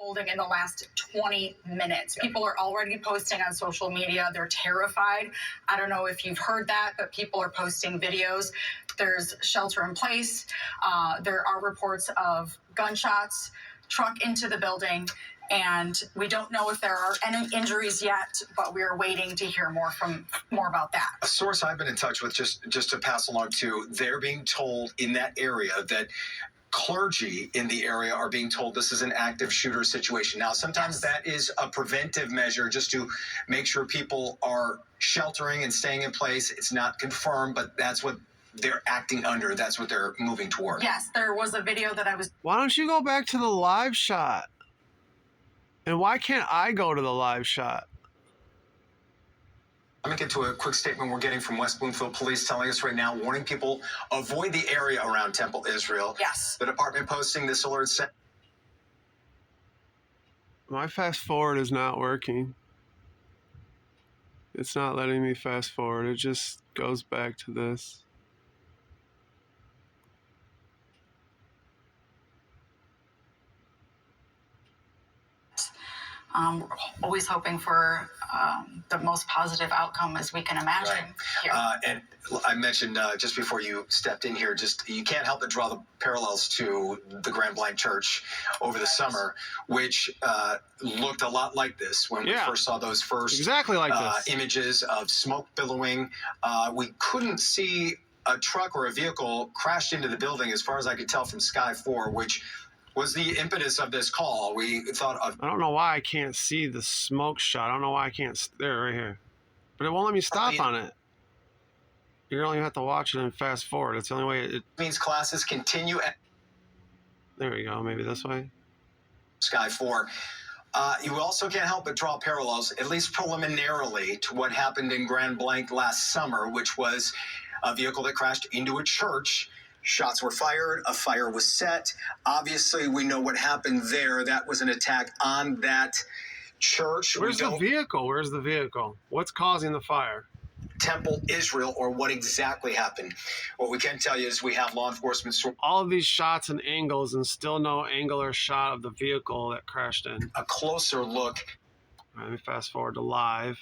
Folding in the last 20 minutes. People are already posting on social media. They're terrified. I don't know if you've heard that, but people are posting videos. There's shelter in place. There are reports of gunshots, truck into the building, and we don't know if there are any injuries yet, but we're waiting to hear more about that. A source I've been in touch with, just to pass along to, they're being told in that area that clergy in the area are being told this is an active shooter situation. Now, sometimes that is a preventive measure just to make sure people are sheltering and staying in place. It's not confirmed, but that's what they're acting under. That's what they're moving toward. Yes, there was a video that I was... Why don't you go back to the live shot? And why can't I go to the live shot? Let me get to a quick statement we're getting from West Bloomfield Police telling us right now, warning people avoid the area around Temple Israel. Yes. The department posting this alert said. My fast forward is not working. It's not letting me fast forward. It just goes back to this. We're always hoping for the most positive outcome as we can imagine. Right. And I mentioned just before you stepped in here, just you can't help but draw the parallels to the Grand Blanc Church over the summer, which looked a lot like this when we first saw those first exactly like this images of smoke billowing. We couldn't see a truck or a vehicle crashed into the building, as far as I could tell from Sky 4, which was the impetus of this call. We thought of... I don't know why I can't see the smoke shot. I don't know why I can't... There, right here. But it won't let me stop on it. You're only have to watch it and fast forward. It's the only way it... means classes continue at... There we go. Maybe this way. Sky 4. You also can't help but draw parallels, at least preliminarily, to what happened in Grand Blanc last summer, which was a vehicle that crashed into a church. Shots were fired, a fire was set. Obviously, we know what happened there. That was an attack on that church. Where's the vehicle? Where's the vehicle? What's causing the fire? Temple Israel, or what exactly happened. What we can tell you is we have law enforcement... All of these shots and angles, and still no angle or shot of the vehicle that crashed in. A closer look. All right, let me fast forward to live.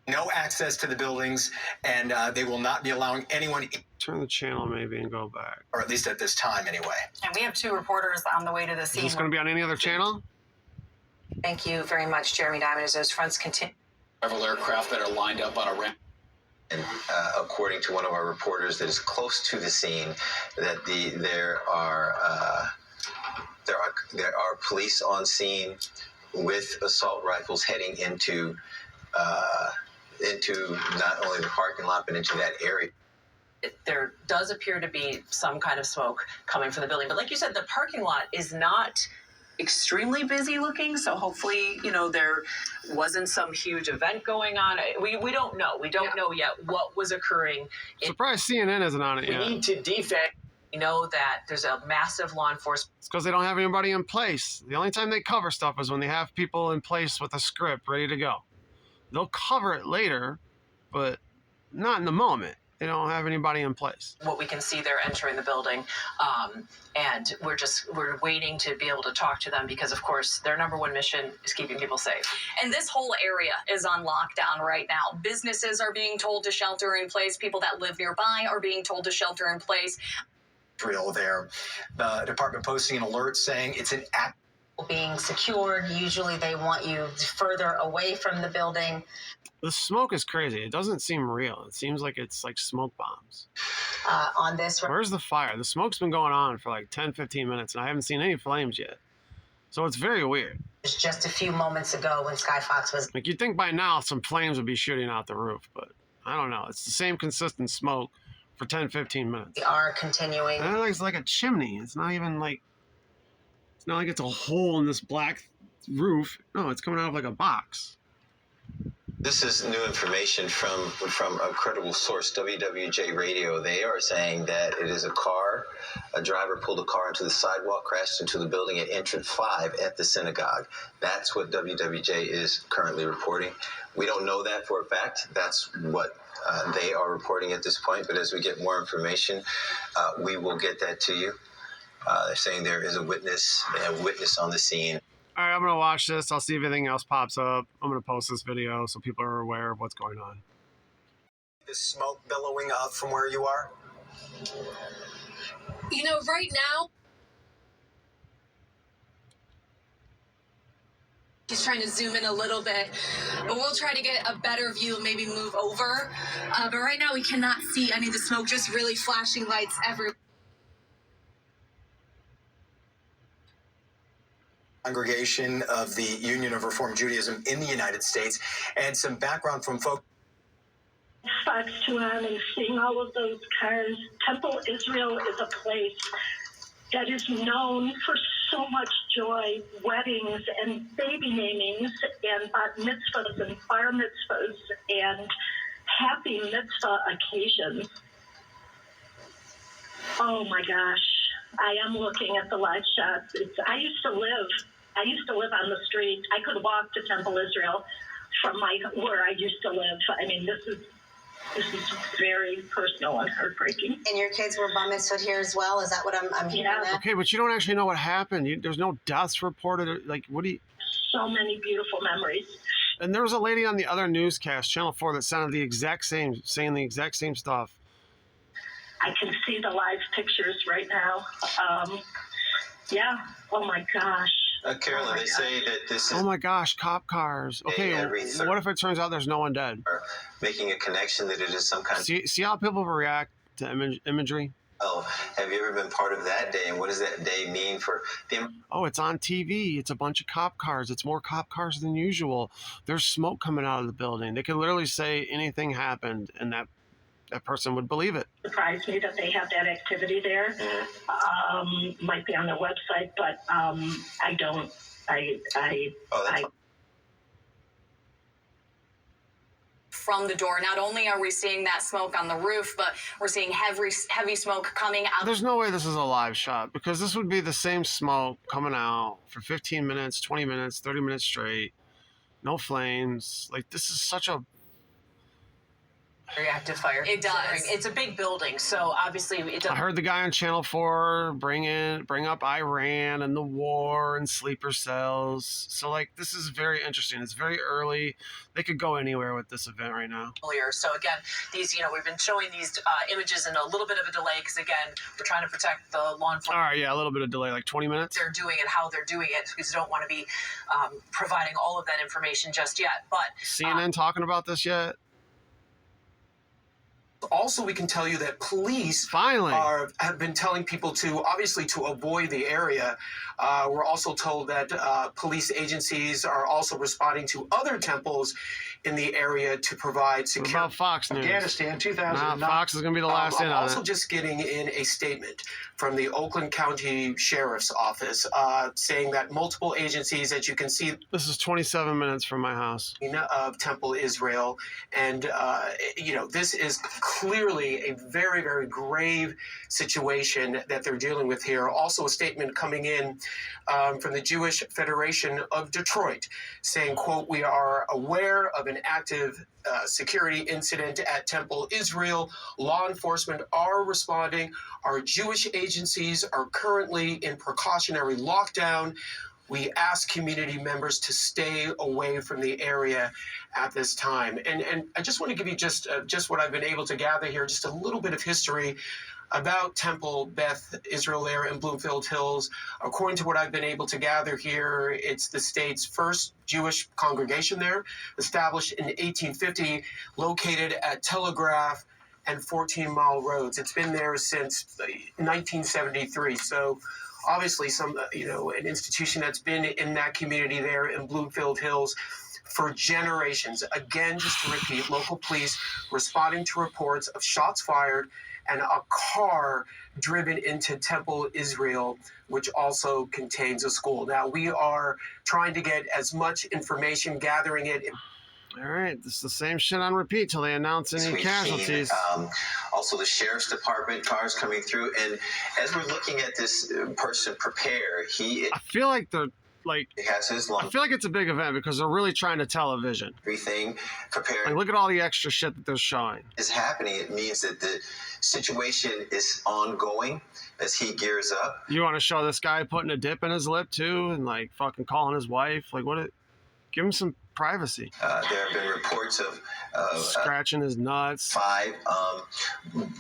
No access to the buildings, and they will not be allowing anyone... Turn the channel maybe and go back. Or at least at this time, anyway. And we have 2 reporters on the way to the scene. Is this going to be on any other channel? Thank you very much, Jeremy Diamond, as those fronts continue. Several aircraft that are lined up on a ramp. And according to one of our reporters that is close to the scene, that there are police on scene with assault rifles heading into not only the parking lot but into that area. There does appear to be some kind of smoke coming from the building, but like you said, the parking lot is not extremely busy looking, so hopefully, you know, there wasn't some huge event going on. We don't know. We don't know yet what was occurring. Surprised CNN isn't on it yet. We need to defect. We know that there's a massive law enforcement... It's because they don't have anybody in place. The only time they cover stuff is when they have people in place with a script ready to go. They'll cover it later, but not in the moment. They don't have anybody in place. What we can see, they're entering the building, and we're waiting to be able to talk to them because, of course, their number one mission is keeping people safe. And this whole area is on lockdown right now. Businesses are being told to shelter in place. People that live nearby are being told to shelter in place. Real there. The department posting an alert saying it's an act. Being secured. Usually they want you further away from the building. The smoke is crazy. It doesn't seem real. It seems like it's like smoke bombs. On this... Where's the fire? The smoke's been going on for like 10, 15 minutes, and I haven't seen any flames yet. So it's very weird. Just a few moments ago when Sky Fox was... Like, you'd think by now some flames would be shooting out the roof, but I don't know. It's the same consistent smoke for 10, 15 minutes. We are continuing. And it's like a chimney. It's not even like... It's not like it's a hole in this black roof. No, it's coming out of like a box. This is new information from a credible source, WWJ Radio. They are saying that it is a car. A driver pulled a car into the sidewalk, crashed into the building at entrance 5 at the synagogue. That's what WWJ is currently reporting. We don't know that for a fact. That's what they are reporting at this point. But as we get more information, we will get that to you. They're saying there is a witness. They have a witness on the scene. All right, I'm going to watch this. I'll see if anything else pops up. I'm going to post this video so people are aware of what's going on. The smoke billowing up from where you are? You know, right now, he's trying to zoom in a little bit, but we'll try to get a better view, maybe move over. But right now we cannot see any of the smoke, just really flashing lights everywhere. Congregation of the Union of Reformed Judaism in the United States, and some background from folks. Fox 2 on and seeing all of those cars. Temple Israel is a place that is known for so much joy, weddings and baby namings and bat mitzvahs and bar mitzvahs and happy mitzvah occasions. Oh my gosh, I am looking at the live shots. I used to live on the street. I could walk to Temple Israel from where I used to live. I mean, this is very personal and heartbreaking. And your kids were bar mitzvahed here as well? Is that what I'm hearing? Yeah. That? Okay, but you don't actually know what happened. There's no deaths reported. Like, what do you... So many beautiful memories. And there was a lady on the other newscast, Channel 4, that sounded the exact same, saying the exact same stuff. I can see the live pictures right now. Yeah. Oh my gosh. Carolyn, they say that this is Oh my gosh, cop cars. Okay, what if it turns out there's no one dead? making a connection that it is some kind See how people react to imagery? of. Have you ever been part of that day? And what does that day mean for the Oh, it's on TV. It's a bunch of cop cars. It's more cop cars than usual. There's smoke coming out of the building. They could literally say anything happened, and that person would believe it. Surprised me that they have that activity there. Might be on their website, but I don't. From the door, not only are we seeing that smoke on the roof, but we're seeing heavy smoke coming out. There's no way this is a live shot, because this would be the same smoke coming out for 15 minutes, 20 minutes, 30 minutes straight. No flames. Like, this is such a... Reactive fire. It does. It's a big building, so obviously it does. I heard the guy on Channel 4 bring up Iran and the war and sleeper cells. So, like, this is very interesting. It's very early. They could go anywhere with this event right now. So again, these, we've been showing these images in a little bit of a delay because again, we're trying to protect the law enforcement. All right, yeah, a little bit of delay, like 20 minutes. They're doing it, how they're doing it, because we don't want to be providing all of that information just yet. But CNN talking about this yet? Also, we can tell you that police Finally have been telling people to avoid the area. We're also told that police agencies are also responding to other temples in the area to provide What security. about Fox News? Afghanistan, 2009. Nah, Fox is going to be the last in I'm on also it. just getting in a statement from the Oakland County Sheriff's Office saying that multiple agencies, as you can see, This is 27 minutes from my house. of Temple Israel, and this is clearly a very, very grave situation that they're dealing with here. Also, a statement coming in from the Jewish Federation of Detroit saying, quote, "We are aware of an active security incident at Temple Israel. Law enforcement are responding. Our Jewish agencies are currently in precautionary lockdown. We ask community members to stay away from the area at this time." And I just want to give you just what I've been able to gather here, just a little bit of history about Temple Beth Israel there in Bloomfield Hills. According to what I've been able to gather here, it's the state's first Jewish congregation there, established in 1850, located at Telegraph and 14 Mile Roads. It's been there since 1973. So obviously an institution that's been in that community there in Bloomfield Hills for generations. Again, just to repeat, local police responding to reports of shots fired and a car driven into Temple Israel, which also contains a school. Now, we are trying to get as much information, gathering it. All right, this is the same shit on repeat till they announce any casualties. Also, the sheriff's department cars coming through. And as we're looking at this person prepare, I feel like they're like, He has his I long feel like it's a big event because they're really trying to tell a vision. everything prepared. Like, look at all the extra shit that they're showing. Is happening. It means that the situation is ongoing as he gears up. You want to show this guy putting a dip in his lip too, and like fucking calling his wife? Like, what? Give him some privacy. There have been reports of Scratching his nuts. 5,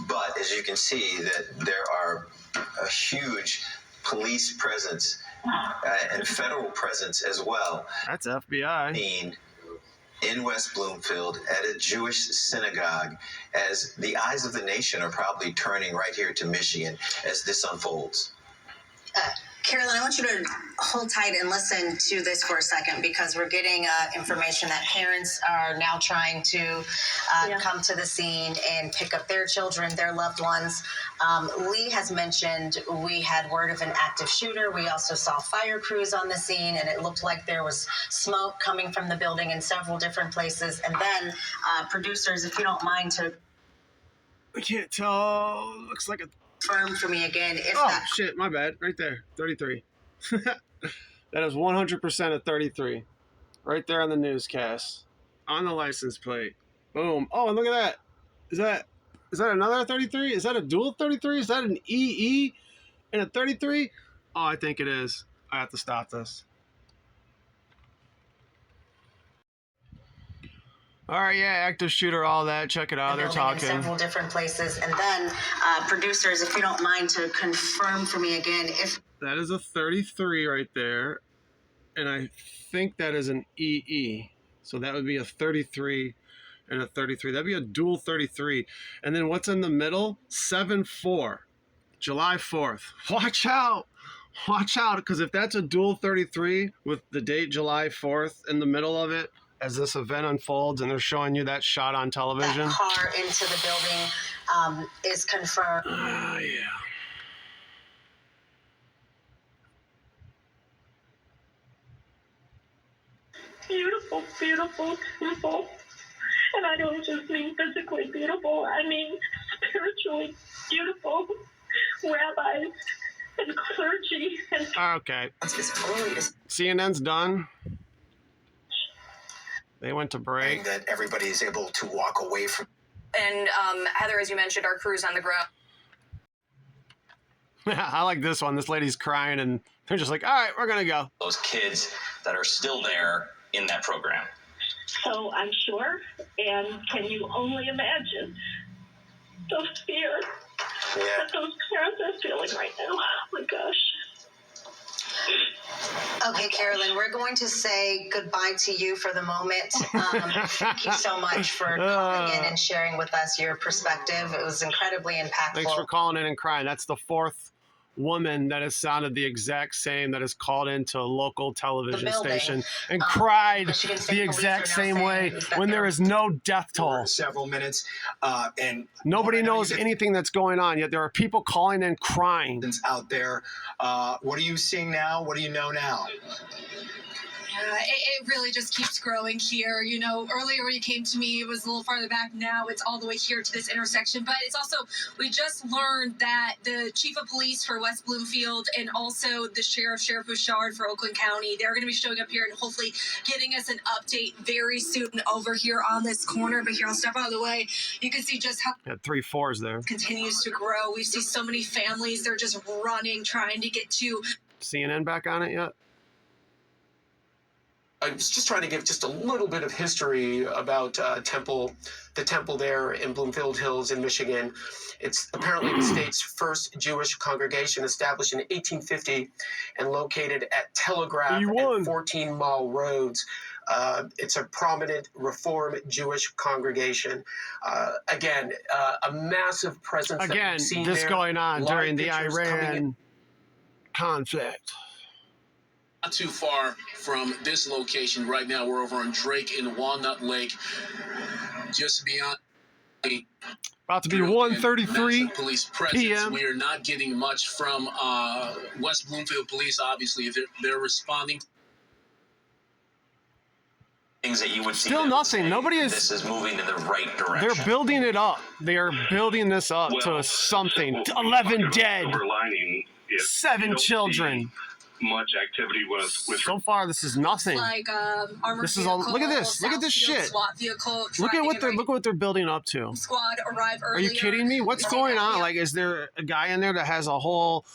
but as you can see, that there are a huge police presence and federal presence as well. That's FBI. In West Bloomfield at a Jewish synagogue, as the eyes of the nation are probably turning right here to Michigan as this unfolds. Carolyn, I want you to hold tight and listen to this for a second, because we're getting information that parents are now trying to come to the scene and pick up their children, their loved ones. Lee has mentioned we had word of an active shooter. We also saw fire crews on the scene, and it looked like there was smoke coming from the building in several different places. And then, producers, if you don't mind to... I can't tell. Looks like a... Confirm for me again. If Shit, my bad. Right there. 33. That is 100% a 33. Right there on the newscast. On the license plate. Boom. Oh, and look at that. Is that another 33? Is that a dual 33? Is that an EE and a 33? Oh, I think it is. I have to stop this. All right, yeah, active shooter, all that. Check it out. They're talking. In several different places. And then, producers, if you don't mind to confirm for me again, if... That is a 33 right there. And I think that is an EE. So that would be a 33 and a 33. That'd be a dual 33. And then what's in the middle? 7-4. July 4th. Watch out. Watch out. Because if that's a dual 33 with the date July 4th in the middle of it, as this event unfolds and they're showing you that shot on television. That car into the building is confirmed. Yeah. Beautiful, beautiful, beautiful. And I don't just mean physically beautiful, I mean spiritually beautiful rabbis and clergy. And okay. CNN's done. They went to break. And that everybody is able to walk away from. And Heather, as you mentioned, our crew's on the ground. I like this one. This lady's crying, and they're just like, all right, we're going to go. Those kids that are still there in that program. So I'm sure, and can you only imagine the fear that those parents are feeling right now? Oh my gosh. Okay, Carolyn, we're going to say goodbye to you for the moment. Thank you so much for calling in and sharing with us your perspective. It was incredibly impactful. Thanks for calling in and crying. That's the 4th woman that has sounded the exact same that has called into a local television station and cried the exact same way when there is no death toll. Several minutes, and nobody knows anything that's going on, yet there are people calling in crying. Out there, what are you seeing now? What do you know now? It really just keeps growing here. You know, earlier when you came to me, it was a little farther back. Now it's all the way here to this intersection. But it's also, we just learned that the chief of police for West Bloomfield and also the Sheriff Bouchard for Oakland County, they're going to be showing up here and hopefully getting us an update very soon over here on this corner. But here, I'll step out of the way. You can see just how had 3 4s there. Continues to grow. We see so many families. They're just running, trying to get to. CNN back on it yet? I was just trying to give just a little bit of history about the temple there in Bloomfield Hills in Michigan. It's apparently the state's first Jewish congregation, established in 1850 and located at Telegraph and 14 Mile Roads. It's a prominent Reform Jewish congregation. Again, a massive presence. Again, this going on during the Iran conflict. Not too far from this location right now. We're over on Drake in Walnut Lake, just beyond. About to be 1:33 police presence. p.m. We are not getting much from West Bloomfield Police. Obviously, they're responding. Things that you would see. Still nothing. Nobody is. This is moving in the right direction. They're building it up. They are building this up to something. 11 dead. 7 children. much activity with So far, this is nothing. Like armored This is all. vehicle, Look at this. Look at this Southfield shit. SWAT vehicle. Look at what they're building up to. Squad arrive Are earlier. you kidding me? What's going on? Like, is there a guy in there that has a whole